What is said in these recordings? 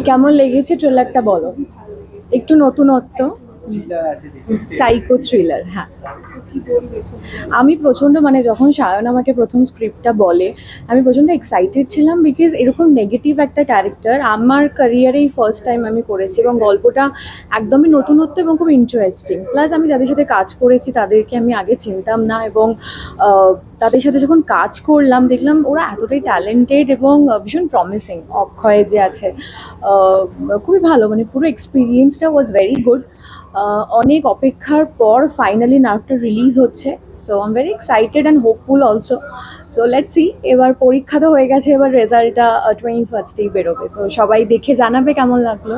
কেমন লেগেছে ট্রেলারটা বলো? একটু নতুনত্ব, সাইকো থ্রিলার। হ্যাঁ, আমি প্রচণ্ড মানে যখন সায়ন আমাকে প্রথম স্ক্রিপ্টটা বলে আমি প্রচণ্ড এক্সাইটেড ছিলাম, বিকজ এরকম নেগেটিভ একটা ক্যারেক্টার আমার ক্যারিয়ারেই ফার্স্ট টাইম আমি করেছি, এবং গল্পটা একদমই নতুনত্ব এবং খুব ইন্টারেস্টিং। প্লাস আমি যাদের সাথে কাজ করেছি তাদেরকে আমি আগে চিনতাম না, এবং তাদের সাথে যখন কাজ করলাম দেখলাম ওরা এতটাই ট্যালেন্টেড এবং ভীষণ প্রমিসিং। অক্ষয় যে আছে খুবই ভালো, মানে পুরো এক্সপিরিয়েন্সটা ওয়াজ ভেরি গুড। অনেক অপেক্ষার পর ফাইনালি নাটকটা রিলিজ হচ্ছে, so I am very excited and hopeful also. So let's see, এবার পরীক্ষা তো হয়ে গেছে, এবার রেজাল্টটা 21st বেরোবে, তো সবাই দেখে জানাবে কেমন লাগলো।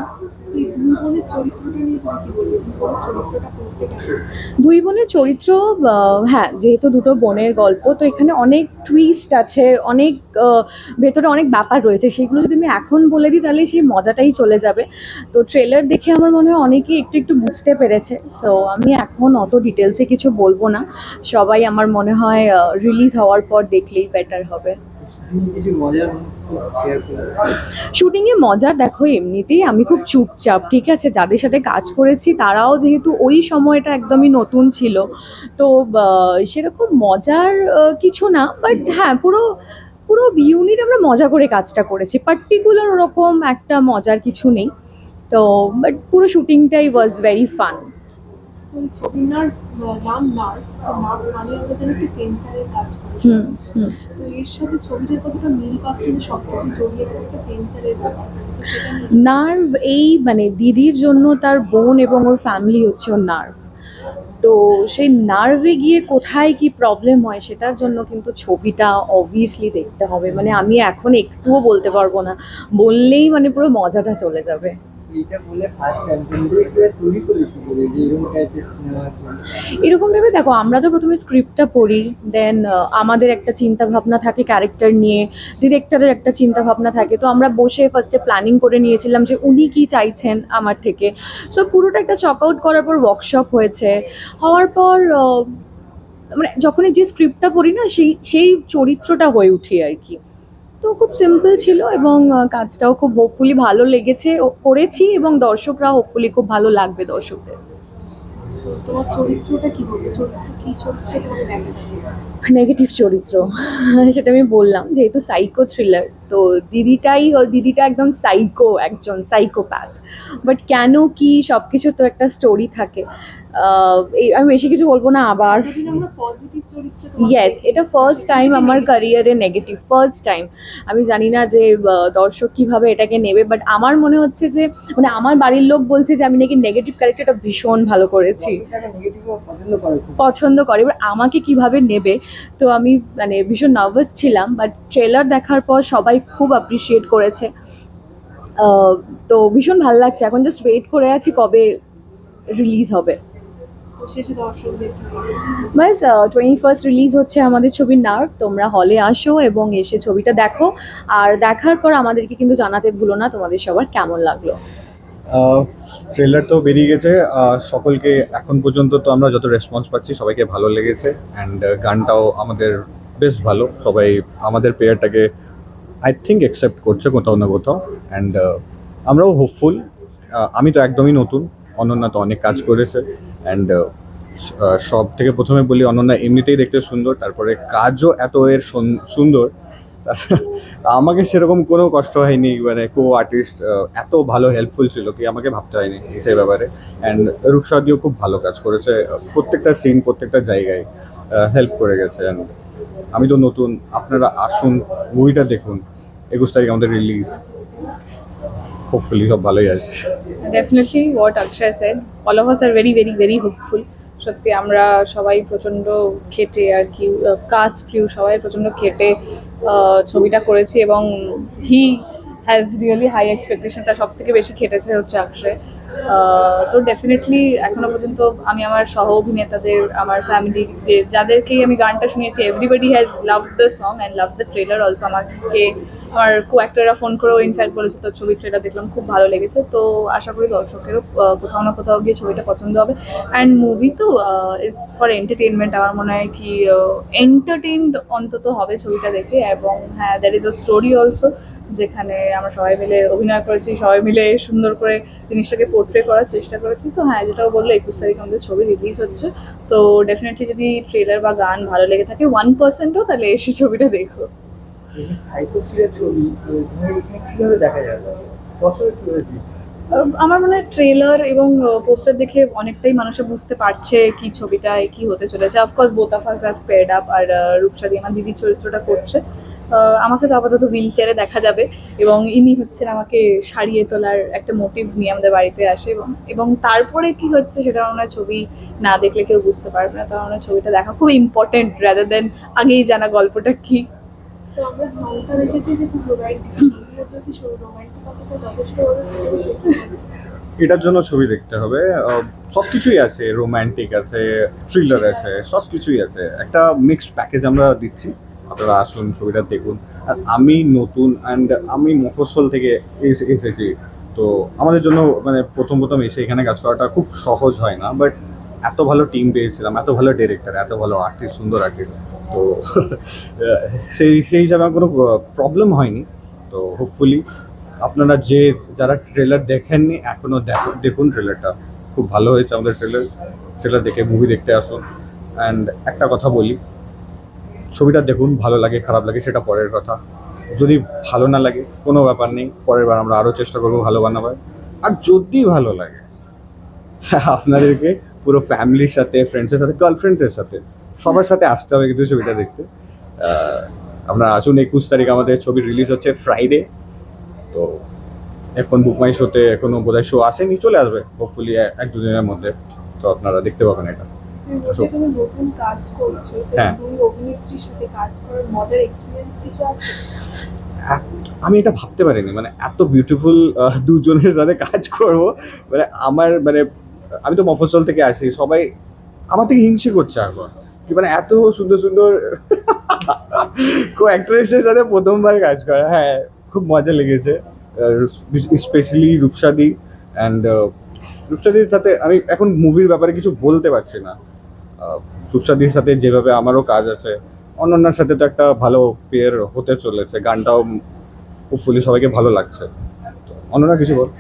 দুই বোনের চরিত্র, হ্যাঁ, যেহেতু দুটো বোনের গল্প, তো এখানে অনেক টুইস্ট আছে, অনেক ভেতরে অনেক ব্যাপার রয়েছে, সেগুলো যদি আমি এখন বলে দিই তাহলে সেই মজাটাই চলে যাবে। তো ট্রেলার দেখে আমার মনে হয় অনেকেই একটু একটু বুঝতে পেরেছে, সো আমি এখন অত ডিটেলসে কিছু বলবো না। সবাই আমার মনে হয় রিলিজ হওয়ার পর দেখলেই বেটার হবে। শুটিংয়ে মজা দেখো, এমনিতেই আমি খুব চুপচাপ, ঠিক আছে, যাদের সাথে কাজ করেছি তারাও যেহেতু ওই সময়টা একদমই নতুন ছিল, তো সেরকম মজার কিছু না, বাট হ্যাঁ, পুরো পুরো ইউনিট আমরা মজা করে কাজটা করেছি, পার্টিকুলার ওরকম একটা মজার কিছু নেই। তো বাট পুরো শুটিংটাই ওয়াজ ভেরি ফান। ছবির নাম নার্ভ, তো নার্ভ মানে আমরা যেন একটা সেন্সারের কাজ করে। তো এর সাথে ছবিটার কতটা মিল পাচ্ছেন, সবকিছু জড়িয়ে একটা সেন্সারের ব্যাপার, তো সেটা নার্ভ এই মানে দিদির জন্য তার বোন এবং ওর ফ্যামিলি হচ্ছে ওর নার্ভ। তো সেই নার্ভে গিয়ে কোথায় কি প্রবলেম হয় সেটার জন্য কিন্তু ছবিটা অবভিয়াসলি দেখতে হবে, মানে আমি এখন একটুও বলতে পারবো না, বললেই মানে পুরো মজাটা চলে যাবে। এরকম ভেবে দেখো, আমরা তো প্রথমে স্ক্রিপ্টটা পড়ি, দেন আমাদের একটা চিন্তা ভাবনা থাকে ক্যারেক্টার নিয়ে, ডিরেক্টরের একটা চিন্তা ভাবনা থাকে, তো আমরা বসে ফার্স্টে প্ল্যানিং করে নিয়েছিলাম যে উনি কি চাইছেন আমার থেকে। সো পুরোটা একটা চক আউট করার পর ওয়ার্কশপ হয়েছে, হওয়ার পর মানে যখনই যে স্ক্রিপ্টটা পড়ি না সেই সেই চরিত্রটা হয়ে উঠি আর কি। তো খুব সিম্পল ছিল, এবং কাজটাও খুব হোপফুলি ভালো লেগেছে করেছি, এবং দর্শকরা হোপফুলি খুব ভালো লাগবে দর্শকদের। তোমার চরিত্রটা কি বলবে, চরিত্র কি চরিত্রে তোমাকে দেখা যাবে? নেগেটিভ চরিত্র, সেটা আমি বললাম, যেহেতু সাইকো থ্রিলার, তো দিদিটা একদম সাইকো, একজন সাইকোপ্যাথ। বাট কেন কি সব কিছু তো একটা স্টোরি থাকে। আমি বেশি কিছু বলবো না আবার। ইয়েস, এটা ফার্স্ট টাইম আমার ক্যারিয়ারে নেগেটিভ, ফার্স্ট টাইম। আমি জানি না যে দর্শক কীভাবে এটাকে নেবে, বাট আমার মনে হচ্ছে যে মানে আমার বাড়ির লোক বলছে যে আমি নাকি নেগেটিভ ক্যারেক্টারটা ভীষণ ভালো করেছি, পছন্দ করে। এবার আমাকে কিভাবে নেবে, তো আমি মানে ভীষণ নার্ভাস ছিলাম, বাট ট্রেলার দেখার পর সবাই খুব অ্যাপ্রিসিয়েট করেছে। তো ভীষণ ভালো লাগছে, এখন জাস্ট ওয়েট করে আছি কবে রিলিজ হবে। বাস 21st রিলিজ হচ্ছে আমাদের ছবির নার্ভ, তোমরা হলে আসো এবং এসে ছবিটা দেখো, আর দেখার পর আমাদেরকে কিন্তু জানাতে ভুলো না তোমাদের সবার কেমন লাগলো। ট্রেলার তো বেরিয়ে গেছে, সকলকে এখন পর্যন্ত তো আমরা যত রেসপন্স পাচ্ছি সবাইকে ভালো লেগেছে, অ্যান্ড গানটাও আমাদের বেশ ভালো, সবাই আমাদের পেয়ারটাকে আই থিঙ্ক অ্যাকসেপ্ট করছে কোথাও না কোথাও, অ্যান্ড আমরাও হোপফুল। আমি তো একদমই নতুন, অনন্যা তো অনেক কাজ করেছে, অ্যান্ড সব থেকে প্রথমে বলি অনন্যা এমনিতেই দেখতে সুন্দর, তারপরে কাজও এত এর সুন্দর, আমাকে সেরকম কোনো কষ্ট হয়নি, মানে কো আর্টিস্ট এত ভালো হেল্পফুল ছিল কি আমাকে ভাবতে হয়নি সেই ব্যাপারে। অ্যান্ড রূপসাদিও খুব ভালো কাজ করেছে, প্রত্যেকটা সিন প্রত্যেকটা জায়গায় হেল্প করে গেছে। অ্যান্ড আমি তো নতুন, আপনারা আসুন, মুভিটা দেখুন, 21 তারিখ আমাদের রিলিজ, হোপফুলি সব ভালোই আছে। Definitely what Akshay said, all of us are very very very hopeful. সত্যি আমরা সবাই প্রচণ্ড খেটে আর কি, কাস্ট ক্রিউ সবাই প্রচণ্ড খেটে ছবিটা করেছি, এবং he has really high expectation, তার সব থেকে বেশি খেটেছে হচ্ছে অক্ষয়। তো ডেফিনেটলি এখনো পর্যন্ত আমি আমার সহ অভিনেতাদের, আমার ফ্যামিলি, যে যাদেরকেই আমি গানটা শুনিয়েছি, everybody has love the song and love the trailer also. আমাকে আমার কো অ্যাক্টররা ফোন করেও ইনফ্যাক্ট বলেছে তোর ছবির ট্রেলার দেখলাম, খুব ভালো লেগেছে। তো আশা করি দর্শকেরও কোথাও না কোথাও গিয়ে ছবিটা পছন্দ হবে। অ্যান্ড মুভি তো ইজ ফর এন্টারটেনমেন্ট, আমার মনে হয় কি এন্টারটেইনড অন্তত হবে ছবিটা দেখে। এবং হ্যাঁ, there is a story also, যেখানে আমরা সবাই মিলে অভিনয় করেছি, সবাই মিলে সুন্দর করে জিনিসটাকে পোর্ট্রে করার চেষ্টা করেছি। তো হ্যাঁ, যেটাও বললো 21 তারিখ আমাদের ছবি রিলিজ হচ্ছে। তো ডেফিনেটলি যদি ট্রেলার বা গান ভালো লেগে থাকে 1%ও, তাহলে এসে ছবিটা দেখো। সাইকোসিয়ার ছবি তো তোমার এখানে কিভাবে দেখা যাবে, দর্শক কিভাবে দেখবে? আমার মনে হয় ট্রেলার এবং পোস্টার দেখে অনেকটাই মানুষে বুঝতে পারছে কি ছবিটায় কি হতে চলেছে। Of course both of us have paired up, আর রূপসাদি আমার দিদির চরিত্রটা করছে। আমাকে তো আপাতত হুইল চেয়ারে দেখা যাবে, এবং ইনি হচ্ছেন আমাকে সারিয়ে তোলার একটা মোটিভ নিয়ে আমাদের বাড়িতে আসে। এবং তারপরে কি হচ্ছে সেটা মনে হয় ছবি না দেখলে কেউ বুঝতে পারবে না। তার মানে ছবিটা দেখা খুব ইম্পর্টেন্ট, রাদার দেন আগেই জানা গল্পটা কি। তো আমরা সংটা দেখেছি যে খুব রোমান্টিক, কি রোমান্টিকতা যথেষ্ট এটার জন্য ছবি দেখতে হবে। সব কিছুই আছে, রোম্যান্টিক আছে, থ্রিলার আছে, সব কিছুই আছে, একটা মিক্সড প্যাকেজ আমরা দিচ্ছি। আপনারা আসুন, ছবিটা দেখুন। আর আমি নতুন অ্যান্ড আমি মফস্বল থেকে এসেছি, তো আমাদের জন্য মানে প্রথম এসে এখানে কাজ করাটা খুব সহজ হয় না। বাট এত ভালো টিম পেয়েছিলাম, এত ভালো ডিরেক্টর, এত ভালো আর্টিস্ট, সুন্দর আর্টিস্ট, তো সেই হিসাবে আমার কোনো প্রবলেম হয়নি। তো হোপফুলি আপনারা যারা ট্রেলার দেখেননি এখনো দেখুন ট্রেলারটা, খুব ভালো হয়েছে আমাদের ট্রেলার দেখে মুভি দেখতে আসুন। অ্যান্ড একটা কথা বলি, ছবিটা দেখুন, ভালো লাগে খারাপ লাগে সেটা পরের কথা। যদি ভালো না লাগে কোনো ব্যাপার নেই, পরের বার আমরা আরও চেষ্টা করবো ভালো বানাবার। আর যদি ভালো লাগে আপনাদেরকে পুরো ফ্যামিলির সাথে, ফ্রেন্ডসের সাথে, গার্লফ্রেন্ডের সাথে, সবার সাথে আসতে হবে কিন্তু ছবিটা দেখতে। আপনারা আসুন, 21 তারিখ আমাদের ছবি রিলিজ হচ্ছে ফ্রাইডে। তো এখন বুক মাই শোতে এখনো বোধহয় শো আসেনি, চলে আসবে হোপফুলি 1-2 দিনের মধ্যে। তো আপনারা দেখতে পাবেন এটা। তুমি নতুন কাজ করছো, তো হ্যাঁ। দুই অভিনেত্রীর সাথে কাজ করার মজার এক্সপিরিয়েন্স কিছু আছে? আমি এটা ভাবতে পারিনি, মানে এত বিউটিফুল দুজনের সাথে কাজ করব। মানে আমার মানে আমি তো মফস্বল থেকে আসি, সবাই আমার থেকে হিংসে করছে এখন, কি মানে এত সুন্দর সুন্দর কো অ্যাক্ট্রেসের সাথে প্রথমবার কাজ করা। হ্যাঁ, খুব মজা লেগেছে, স্পেশালি রূপসাদি। অ্যান্ড রূপসাদির সাথে আমি এখন মুভির ব্যাপারে কিছু বলতে পারছি না। রূপসাদির সাথে যেভাবে আমারও কাজ আছে, অনন্যার সাথে তো একটা ভালো পেয়ার হতে চলেছে, গানটাও হোপফুলি সবাইকে ভালো লাগছে। তো অনন্যা কিছু বল।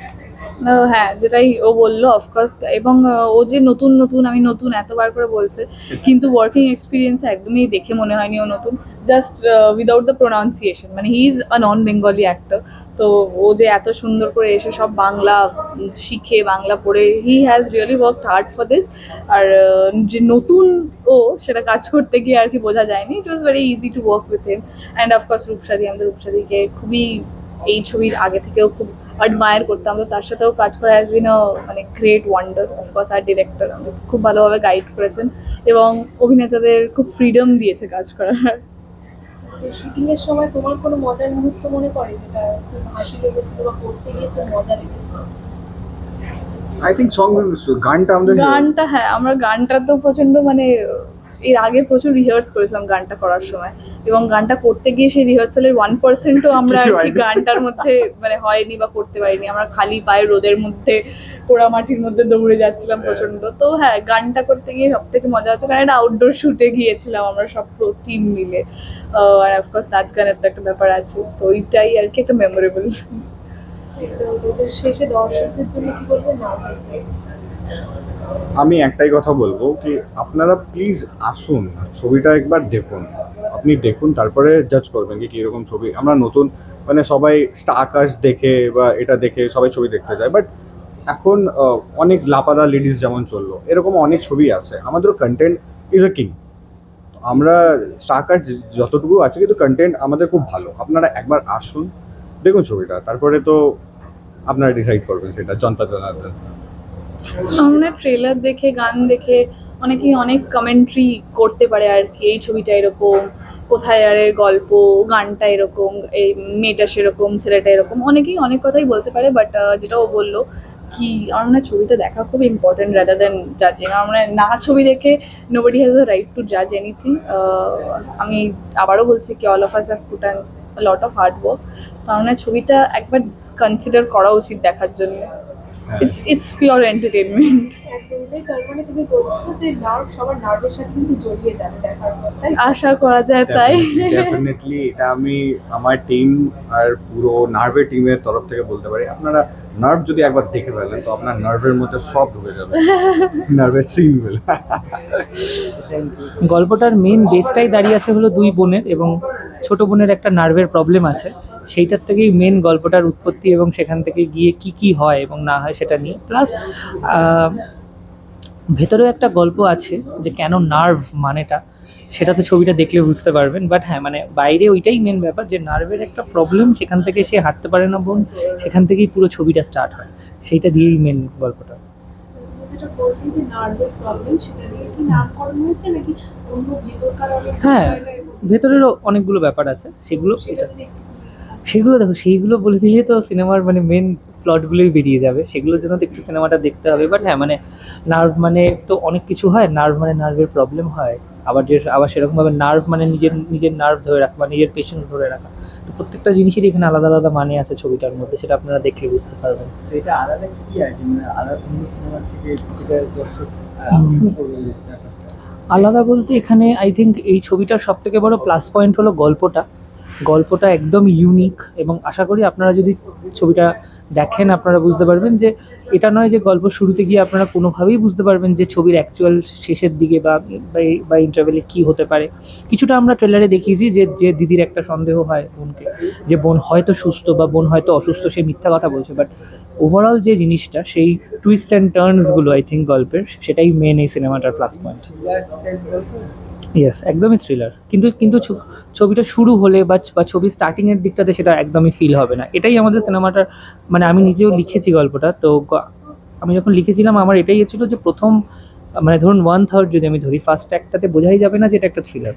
হ্যাঁ, যেটাই ও বললো অফকোর্স। এবং ও যে নতুন নতুন, আমি নতুন এতবার করে বলছে, কিন্তু ওয়ার্কিং এক্সপিরিয়েন্স একদমই দেখে মনে হয়নি ও নতুন। জাস্ট উইদাউট দ্য প্রোনাউন্সিয়েশন, মানে he is a non Bengali actor. তো ও যে এত সুন্দর করে এসে সব বাংলা শিখে, বাংলা পড়ে, he has really worked hard for this. আর যে নতুন ও, সেটা কাজ করতে গিয়ে আর কি বোঝা যায়নি। It was very easy to work with him. And of course রূপসাদি, আমাদের রূপসাদিকে খুবই এই ছবির আগে থেকেও খুব অ্যাডমায়ার করতাম। তো তার সাথেও কাজ করা হ্যাজ বিন মানে গ্রেট ওয়ান্ডার। অফকোর্স আর ডিরেক্টর আমাদের খুব ভালোভাবে গাইড করেছেন, এবং অভিনেতাদের খুব ফ্রিডম দিয়েছে কাজ করার। তো শুটিং এর সময় তোমার কোনো মজার মুহূর্ত মনে পড়ে যেটা খুব হাসি লেগেছিল বা করতে গিয়ে খুব মজা লেগেছে? আই থিঙ্ক গানটা আমাদের গানটা, হ্যাঁ, আমরা গানটা তো প্রচন্ড মানে এর আগে প্রচুর রিহার্স করেছিলাম গানটা করার সময়, এবং গানটা করতে গিয়ে সেই রিহার্সালের 1%ও আমরা কিছু আর কি হয়নি। গানটার মধ্যে মানে হয়নি বা করতে পারিনি। আমরা খালি পায়ে রোদের মধ্যে, পোড়া মাটির মধ্যে দৌড়ে যাচ্ছিলাম প্রচন্ড। তো হ্যাঁ, গানটা করতে গিয়ে সব থেকে মজা হচ্ছে, কারণ একটা আউটডোর শুটে গিয়েছিলাম আমরা সব টিম মিলে। আর অফকোর্স নাচ গানের তো একটা ব্যাপার আছে, তো ওইটাই আর কি একটা মেমোরেবল। ওদের শেষে দর্শকদের জন্য কি বলবে না? আমি একটাই কথা বলবো কি, আপনারা প্লিজ আসুন, ছবিটা একবার দেখুন। আপনি দেখুন, তারপরে জাজ করবেন কি কীরকম ছবি। আমরা নতুন, মানে সবাই স্টার আকাশ দেখে বা এটা দেখে সবাই ছবি দেখতে যায়, বাট এখন অনেক লাপাদা লেডিস যেমন চললো, এরকম অনেক ছবি আছে। আমাদেরও কন্টেন্ট ইজ এ কিং। আমরা স্টার আকাশ যতটুকু আছে, কিন্তু কন্টেন্ট আমাদের খুব ভালো। আপনারা একবার আসুন, দেখুন ছবিটা, তারপরে তো আপনারা ডিসাইড করবেন সেটা জনতা জনার্দন। আমরা ট্রেলার দেখে, গান দেখে অনেকেই অনেক কমেন্ট্রি করতে পারে আর কি, এই ছবিটা এরকম, কোথায় আর এর গল্প, গানটা এরকম, এই মেয়েটা সেরকম, ছেলেটা এরকম, অনেকেই অনেক কথাই বলতে পারে। বাট যেটা ও বললো কি আমার মনে হয় ছবিটা দেখা খুব ইম্পর্টেন্ট রাদার দেন জাজিং। আমার মনে হয় না ছবি দেখে nobody has a right two জাজ এনিথিং। আমি আবারও বলছি কি all of us have put an lot of hard work. তো আমার মনে হয় ছবিটা একবার কনসিডার করা উচিত দেখার জন্য। It's pure entertainment. একদমই তাই। তার মানে তুমি বলছো যে নার্ভ সবার নার্ভের সাথে কিন্তু জড়িয়ে যাবে দেখার পর, তাই? আশা করা যায় তাই। ডেফিনেটলি এটা আমি আমার টিম আর পুরো নার্ভের টিমের তরফ থেকে বলতে পারি, আপনারা নার্ভ যদি একবার দেখে ফেলেন তো আপনার নার্ভের মধ্যে সব ঢুকে যাবে, নার্ভের সিনগুলো। গল্পটার মেন বেসটাই দাঁড়িয়ে আছে হলো দুই বোনের, এবং ছোট বোনের একটা নার্ভের প্রবলেম আছে, সেইটার থেকেই মেন গল্পটার উৎপত্তি, এবং সেখান থেকে গিয়ে কি কি হয় এবং না হয় সেটা নিয়ে। প্লাস ভেতরেও একটা গল্প আছে যে কেন নার্ভ মানেটা, সেটা তো ছবিটা দেখলে বুঝতে পারবেন। বাট হ্যাঁ, মানে বাইরে ওইটাই মেন ব্যাপার যে নার্ভের একটা প্রবলেম, সেখান থেকে সে হাঁটতে পারে না বোন, সেখান থেকেই পুরো ছবিটা স্টার্ট হয়, সেইটা দিয়েই মেন গল্পটা। তুমি যেটা বলতে যে নার্ভের প্রবলেম, সেটা নিয়ে কি নামকরণ হয়েছে নাকি অন্য ভেতরকার অনেক হ্যাঁ, বিষয় ভেতরেরও অনেকগুলো ব্যাপার আছে, সেগুলো সেটা যদি একটু সেগুলো দেখো, সেইগুলো বলে দিলে তো সিনেমার মানে মেন প্লটগুলোই বেরিয়ে যাবে, সেগুলোর জন্য তো একটু সিনেমাটা দেখতে হবে। বাট হ্যাঁ, মানে নার্ভ মানে তো অনেক কিছু হয়, নার্ভ মানে নার্ভের প্রবলেম হয়, আবার সেরকমভাবে নার্ভ মানে নিজের নিজের নার্ভ ধরে রাখা বা নিজের পেশেন্স ধরে রাখা। তো প্রত্যেকটা জিনিসেরই এখানে আলাদা আলাদা মানে আছে ছবিটার মধ্যে, সেটা আপনারা দেখলে বুঝতে পারবেন। তো এটা আলাদা কি আছে, মানে আলাদা অন্য সিনেমার থেকে যেটা দর্শক আকর্ষণ করবে এই ব্যাপারটা? আলাদা বলতে এখানে আই থিঙ্ক এই ছবিটার সব থেকে বড় প্লাস পয়েন্ট হলো গল্পটা একদম ইউনিক, এবং আশা করি আপনারা যদি ছবিটা দেখেন আপনারা বুঝতে পারবেন যে এটা নয় যে গল্প শুরুতে গিয়ে আপনারা কোনোভাবেই বুঝতে পারবেন যে ছবির অ্যাকচুয়াল শেষের দিকে বা ইন্টারভেলে কী হতে পারে। কিছুটা আমরা ট্রেলারে দেখিয়েছি যে যে দিদির একটা সন্দেহ হয় বোনকে, যে বোন হয়তো সুস্থ বা বোন হয়তো অসুস্থ, সে মিথ্যা কথা বলছে। বাট ওভারঅল যে জিনিসটা, সেই টুইস্ট অ্যান্ড টার্নসগুলো আই থিঙ্ক গল্পের, সেটাই মেন এই সিনেমাটার প্লাস পয়েন্ট। থ্রিলার টাইপ গল্প? ইয়েস, একদমই থ্রিলার, কিন্তু ছবিটা শুরু হলে বা ছবির স্টার্টিংয়ের দিকটাতে সেটা একদমই ফিল হবে না। এটাই আমাদের সিনেমাটার, মানে আমি নিজেও লিখেছি গল্পটা, তো আমি যখন লিখেছিলাম আমার এটাই ছিল যে প্রথম মানে ধরুন 1/3 যদি আমি ধরি, ফার্স্ট অ্যাক্টটাতে বোঝাই যাবে না যে এটা একটা থ্রিলার।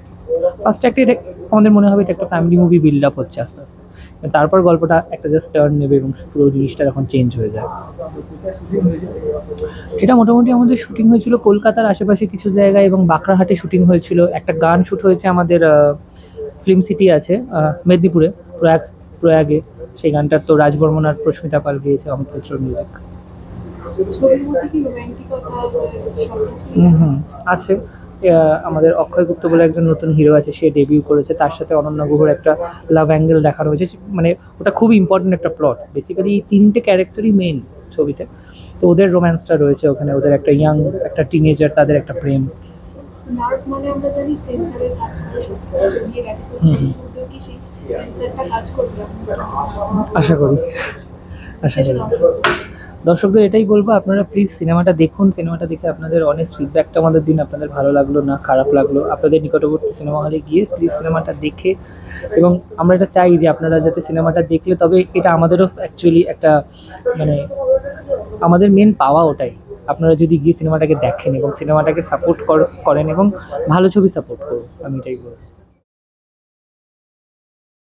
ফার্স্ট অ্যাক্টে এটা আমাদের মনে হবে এটা একটা ফ্যামিলি মুভি বিল্ড আপ হচ্ছে আস্তে আস্তে, তারপর গল্পটা একটা জাস্ট টার্ন নেবে এবং পুরো জিনিসটা যখন চেঞ্জ হয়ে যায়। কোথায় শুটিং হয়েছে? এটা মোটামুটি আমাদের শুটিং হয়েছিল কলকাতার আশেপাশে কিছু জায়গায়, এবং বাঁকড়াহাটে শুটিং হয়েছিল। একটা গান শ্যুট হয়েছে আমাদের ফিল্ম সিটি আছে মেদিনীপুরে, প্রয়াগে। সেই গানটার তো রাজবর্মন আর প্রস্মিতা পাল গিয়েছে, অমিত মিত্র মিউজিক। ছবির মধ্যে কি রোম্যান্টিকতা সবকিছু হুম আছে। আমাদের অক্ষয় গুপ্ত বলে একজন নতুন হিরো আছে, সে ডেবিউ করেছে, তার সাথে অনন্যা গুহর একটা লাভ অ্যাঙ্গেল দেখানো হয়েছে। মানে ওটা খুব ইম্পর্টেন্ট একটা প্লট, বেসিক্যালি এই তিনটে ক্যারেক্টারই মেন ছবিতে। তো ওদের রোম্যান্সটা রয়েছে ওখানে, ওদের একটা একটা টিনেজার, তাদের একটা প্রেম। নার্ভ মানে আমরা জানি সেন্সরের কাজ করে, সবকিছু জড়িয়ে গেছে। তো হুম। ছবির মধ্যেও কি সেই সেন্সরটা কাজ করবে? আশা করি। দর্শকদের এটাই বলবো, আপনারা প্লিজ সিনেমাটা দেখুন, সিনেমাটা দেখে আপনাদের অনেস্ট ফিডব্যাকটা আমাদের দিন, আপনাদের ভালো লাগলো না খারাপ লাগলো। আপনাদের নিকটবর্তী সিনেমা হলে গিয়ে প্লিজ সিনেমাটা দেখে, এবং আমরা এটা চাই যে আপনারা যাতে সিনেমাটা দেখলে, তবে এটা আমাদেরও অ্যাকচুয়ালি একটা মানে আমাদের মেন পাওয়া ওটাই, আপনারা যদি গিয়ে সিনেমাটাকে দেখেন এবং সিনেমাটাকে সাপোর্ট করেন এবং ভালো ছবি সাপোর্ট করুন, আমি এটাই বলবো।